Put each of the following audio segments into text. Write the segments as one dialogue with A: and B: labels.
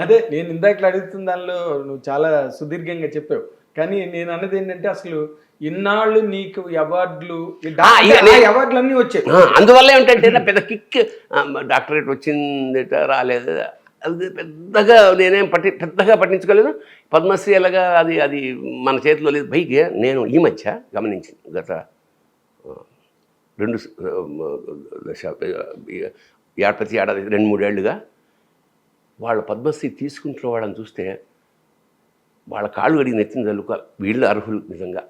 A: అదే నేను ఇందాక అడుగుతున్న దానిలో నువ్వు చాలా సుదీర్ఘంగా చెప్పావు. కానీ నేను అన్నది ఏంటంటే అసలు ఇన్నాళ్ళు నీకు అవార్డులు అవార్డులన్నీ వచ్చాయి.
B: అందువల్ల ఏమిటంటే పెద్ద కిక్ డాక్టరేట్ వచ్చిందట రాలేదు అది పెద్దగా నేనేం పెద్దగా పట్టించుకోలేదు. పద్మశ్రీ ఎలాగా అది అది మన చేతిలో లేదు. పైకి నేను ఈ మధ్య గమనించింది గత 2 ప్రతి ఏడాది 2-3 ఏళ్ళుగా వాళ్ళ పద్మశ్రీ తీసుకుంటున్న వాళ్ళని చూస్తే వాళ్ళ కాళ్ళు కడిగి నెత్తిన చల్లుకోవాలి. వీళ్ళు అర్హులు నిజంగా.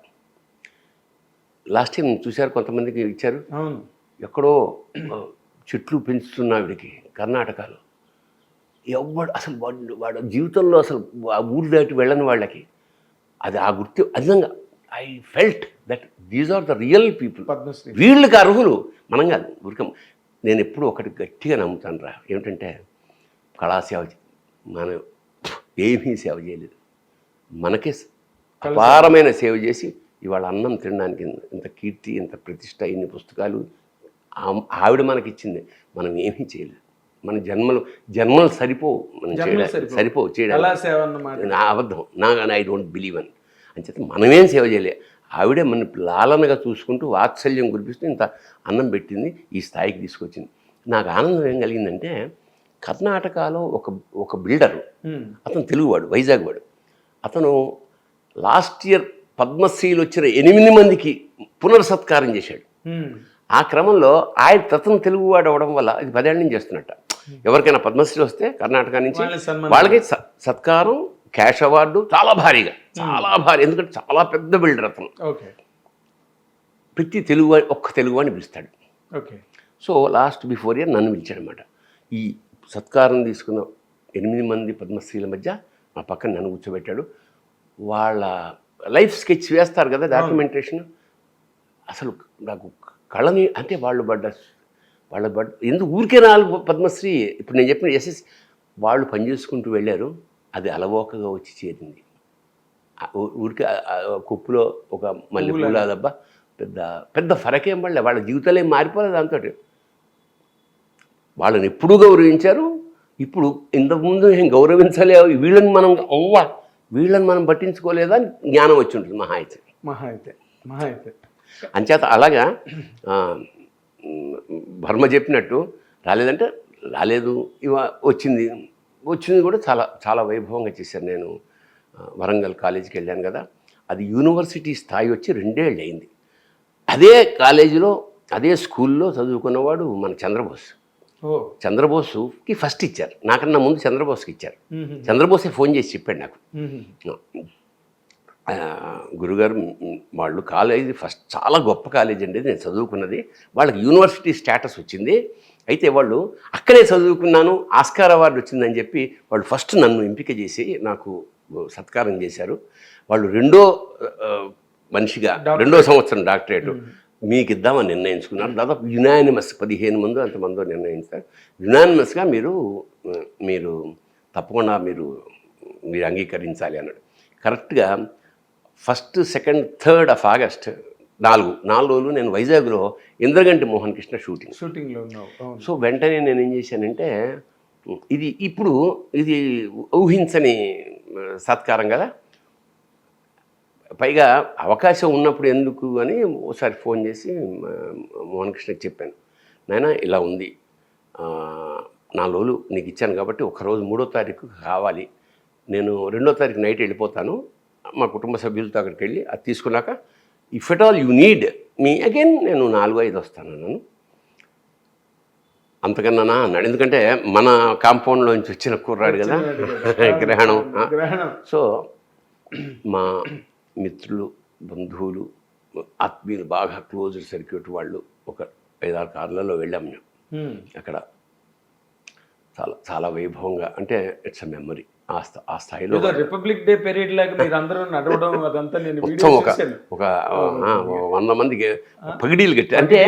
B: లాస్ట్ టైం చూశారు కొంతమందికి ఇచ్చారు. ఎక్కడో చెట్లు పెంచుతున్న వీడికి కర్ణాటకలో ఎవడు అసలు వాడు జీవితంలో అసలు ఆ ఊరు దాటి వెళ్ళని వాళ్ళకి అది ఆ గుర్తు నిజంగా I felt that these are the real people. వీళ్ళకి అర్హులు మనం కాదు. ఊరికం నేను ఎప్పుడు ఒకటి గట్టిగా నమ్ముతాను రా, ఏమిటంటే కళాసేవ మనం ఏమీ సేవ చేయలేదు, మనకే అపారమైన సేవ చేసి ఇవాళ అన్నం తినడానికి ఇంత కీర్తి, ఇంత ప్రతిష్ట, ఇన్ని పుస్తకాలు ఆవిడ మనకిచ్చింది. మనం ఏమీ చేయలేదు. మన జన్మలు సరిపోవు, మనం సరిపోవు చేయడానికి. నా అబద్ధం, ఐ డోంట్ బిలీవ్ అని అంచేత మనమేం సేవ చేయలే. ఆవిడే మన లాలనగా చూసుకుంటూ వాత్సల్యం కురిపిస్తూ ఇంత అన్నం పెట్టింది, ఈ స్థాయికి తీసుకొచ్చింది. నాకు ఆనందం ఏం కలిగిందంటే కర్ణాటకలో ఒక బిల్డరు, అతను తెలుగువాడు, వైజాగ్ వాడు. అతను లాస్ట్ ఇయర్ పద్మశ్రీలు వచ్చిన 8 మందికి పునర్సత్కారం చేశాడు. ఆ క్రమంలో అతను తెలుగువాడు అవ్వడం వల్ల ఇది 10 ఏళ్ళ నుంచి చేస్తున్నట్ట. ఎవరికైనా పద్మశ్రీ వస్తే కర్ణాటక నుంచి వాళ్ళకి సత్కారం, క్యాష్ అవార్డు చాలా భారీగా, చాలా భారీ. ఎందుకంటే చాలా పెద్ద బిల్డర్ అతను. ప్రతి ఒక్క తెలుగువాడిని పిలుస్తాడు. సో లాస్ట్ బిఫోర్ ఇయర్ నన్ను పిలిచాడనమాట. ఈ సత్కారం తీసుకున్న 8 మంది పద్మశ్రీల మధ్య మా పక్కన నన్ను కూర్చోబెట్టాడు. వాళ్ళ లైఫ్ స్కెచ్ వేస్తారు కదా, డాక్యుమెంటేషన్. అసలు నాకు కళని అంటే వాళ్ళు ఎందుకు ఊరికే 4 పద్మశ్రీ ఇప్పుడు నేను చెప్పిన ఎస్ఎస్ వాళ్ళు పనిచేసుకుంటూ వెళ్ళారు. అది అలవోకగా వచ్చి చేరింది. ఊరికే కొప్పులో ఒక మల్లెపూల దెబ్బ, పెద్ద పెద్ద ఫరకేం పడలే. వాళ్ళ జీవితాలు ఏం మారిపోలేదు దాంతో. వాళ్ళని ఎప్పుడూ గౌరవించారు. ఇప్పుడు ఇంతకుముందు ఏం గౌరవించాలి, వీళ్ళని మనం పట్టించుకోలేదా అని జ్ఞానం వచ్చి ఉంటుంది మహా అయితే. అంచేత అలాగా వర్మ చెప్పినట్టు రాలేదంటే రాలేదు, వచ్చింది కూడా చాలా చాలా వైభవంగా చేశారు. నేను వరంగల్ కాలేజీకి వెళ్ళాను కదా, అది యూనివర్సిటీ స్థాయి వచ్చి 2 ఏళ్ళు అయింది. అదే కాలేజీలో అదే స్కూల్లో చదువుకున్నవాడు మన చంద్రబోసుకి ఫస్ట్ ఇచ్చారు. నాకన్నా ముందు చంద్రబోస్కి ఇచ్చారు. చంద్రబోసే ఫోన్ చేసి చెప్పాడు నాకు, గురుగారు వాళ్ళు కాలేజీ ఫస్ట్ చాలా గొప్ప కాలేజీ అండి, నేను చదువుకున్నది, వాళ్ళకి యూనివర్సిటీ స్టేటస్ వచ్చింది, అయితే వాళ్ళు అక్కడే చదువుకున్నాను, ఆస్కార్ అవార్డు వచ్చిందని చెప్పి వాళ్ళు ఫస్ట్ నన్ను ఎంపిక చేసి నాకు సత్కారం చేశారు. వాళ్ళు రెండో సంవత్సరం డాక్టరేటు మీకు ఇద్దామని నిర్ణయించుకున్నారు. దాదాపు యునానిమస్ 15 మంది అంతమందో నిర్ణయించారు. యునానిమస్గా మీరు తప్పకుండా మీరు అంగీకరించాలి అన్నాడు. కరెక్ట్గా 1, 2, 3 ఆగస్ట్ 4 రోజులు నేను వైజాగ్లో ఇంద్రగంటి మోహన్ కృష్ణ షూటింగ్లో ఉన్నావు. సో వెంటనే నేను ఏం చేశానంటే ఇది ఊహించని సత్కారం కదా, పైగా అవకాశం ఉన్నప్పుడు ఎందుకు అని ఒకసారి ఫోన్ చేసి మోహన్ కృష్ణకి చెప్పాను, నాయనా ఇలా ఉంది, 4 రోజులు నీకు ఇచ్చాను కాబట్టి ఒకరోజు 3వ తారీఖు కావాలి, నేను 2వ తారీఖు నైట్ వెళ్ళిపోతాను, మా కుటుంబ సభ్యులతో అక్కడికి వెళ్ళి అది తీసుకున్నాక if at all you need me again నేను 4-5 వస్తాను అన్నాను. అంతకన్నా అన్నాడు, ఎందుకంటే మన కాంపౌండ్లోంచి వచ్చిన కుర్రాడు కదా, గ్రహణం. సో మా మిత్రులు, బంధువులు, ఆత్మీయులు, బాగా క్లోజ్డ్ సర్క్యూట్ వాళ్ళు ఒక 5-6 కార్లలో వెళ్ళాము మేము. అక్కడ చాలా చాలా వైభవంగా, అంటే ఇట్స్ అ మెమరీ. ఆ స్థాయిలో
A: రిపబ్లిక్ డే పీరియడ్ లాగా మీరు అందరూ నడవడం అదంతా నేను
B: ఒక 100 మందికి పగిడీలు కట్టి, అంటే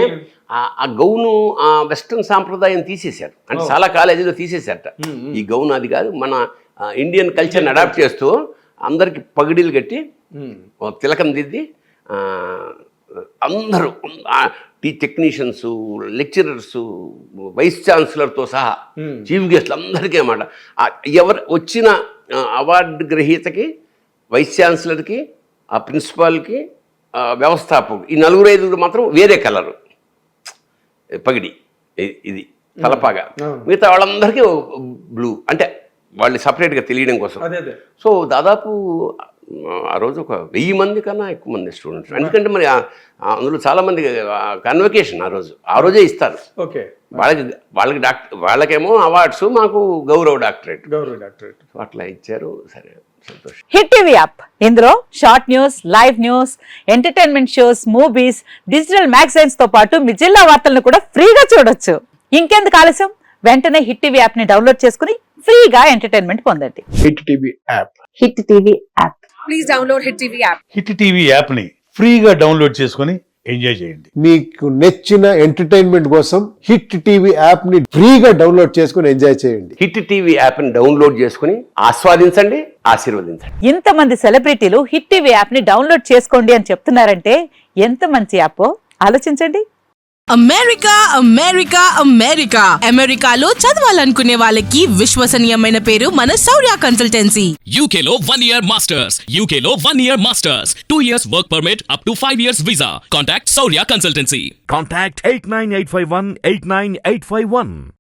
B: ఆ గౌను ఆ వెస్ట్రన్ సాంప్రదాయం తీసేశారు. అంటే చాలా కాలేజీలో తీసేశారట. ఈ గౌను అది కాదు, మన ఇండియన్ కల్చర్ని అడాప్ట్ చేస్తూ అందరికి పగిడీలు కట్టి తిలకం దిద్ది అందరూ టెక్నీషియన్స్, లెక్చరర్స్, వైస్ ఛాన్సలర్తో సహా చీఫ్ గెస్ట్లు అందరికీ అన్నమాట. ఎవరు వచ్చిన అవార్డు గ్రహీతకి, వైస్ ఛాన్సలర్కి, ఆ ప్రిన్సిపాల్కి, వ్యవస్థాపకు, ఈ 4-5 మాత్రం వేరే కలరు పగిడి, ఇది తలపాగా. మిగతా వాళ్ళందరికీ బ్లూ, అంటే వాళ్ళు సపరేట్గా తెలియడం కోసం. సో దాదాపు ఆ రోజు ఒక 1000 మంది కన్నా ఎక్కువ మంది స్టూడెంట్స్. ఎందుకంటే మరి అందులో చాలామంది కన్వకేషన్ ఆ రోజే ఇస్తారు.
A: ఓకే,
B: వాళ్ళకి వాళ్ళకేమో అవార్డ్స్, మాకు గౌరవ డాక్టరేట్ అట్లా ఇచ్చారు. సరే, సంతోషం.
C: హిట్ టీవీ యాప్, ఇందులో short news, live news, entertainment shows, movies, digital magazines తో పాటు మీ జిల్లా వార్తలను కూడా ఫ్రీగా చూడొచ్చు. ఇంకెందుకు ఆలస్యం, వెంటనే హిట్ టీవీ యాప్ ని డౌన్లోడ్ చేసుకుని ఫ్రీగా ఎంటర్టైన్మెంట్ పొందండి.
A: Hit TV app.
C: Hit TV app.
D: Please download hit TV app.
E: Hit TV app ని ఫ్రీగా డౌన్లోడ్ చేసుకొని ఎంజాయ్ చేయండి.
F: మీకు నచ్చిన ఎంటర్టైన్మెంట్ కోసం హిట్ టీవీ యాప్ ని ఫ్రీగా డౌన్లోడ్ చేసుకుని ఎంజాయ్ చేయండి.
B: హిట్ టీవీ యాప్ని డౌన్లోడ్ చేసుకుని ఆస్వాదించండి, ఆశీర్వదించండి.
C: ఇంతమంది సెలబ్రిటీలు హిట్ టీవీ యాప్ ని డౌన్లోడ్ చేసుకోండి అని చెప్తున్నారంటే ఎంత మంచి యాప్ ఆలోచించండి.
D: అమెరికా అమెరికా అమెరికా అమెరికాలో చదవాలనుకునే వాళ్ళకి విశ్వసనీయమైన పేరు మన శౌర్య కన్సల్టెన్సీ.
G: UK లో 1 year masters, UK లో 1 year masters, 2 years work permit up to 5 years visa. Contact Saurya Consultancy.
H: Contact 89851 89851.